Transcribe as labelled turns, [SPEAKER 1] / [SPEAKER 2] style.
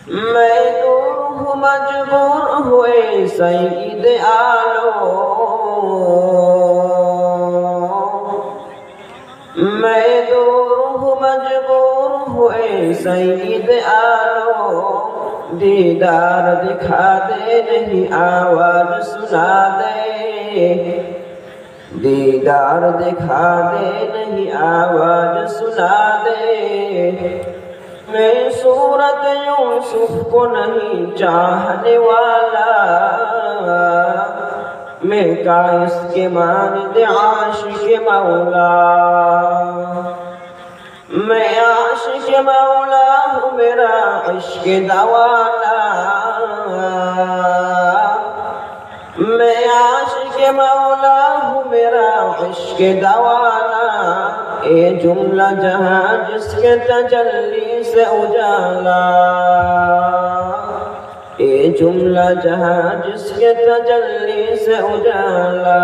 [SPEAKER 1] میں دور ہوں مجبور ہوئے سید عالم، میں دور ہوں مجبور ہوئے سید عالم، دیدار دکھا دے نہیں آواز سنا دے، دیدار دکھا دے نہیں آواز سنا دے، میں صورت یوسف کو نہیں چاہنے والا، میں کائس کے مانند عاشق مولا، میں عاشق مولا ہوں میرا عشق دوانا، میں عاشق مولا ہوں میرا عشق دوانا، اے جملہ جہاں جس کے تجلی سے اجالا، اے جملہ جہاں جس کے تجلی سے اجالا۔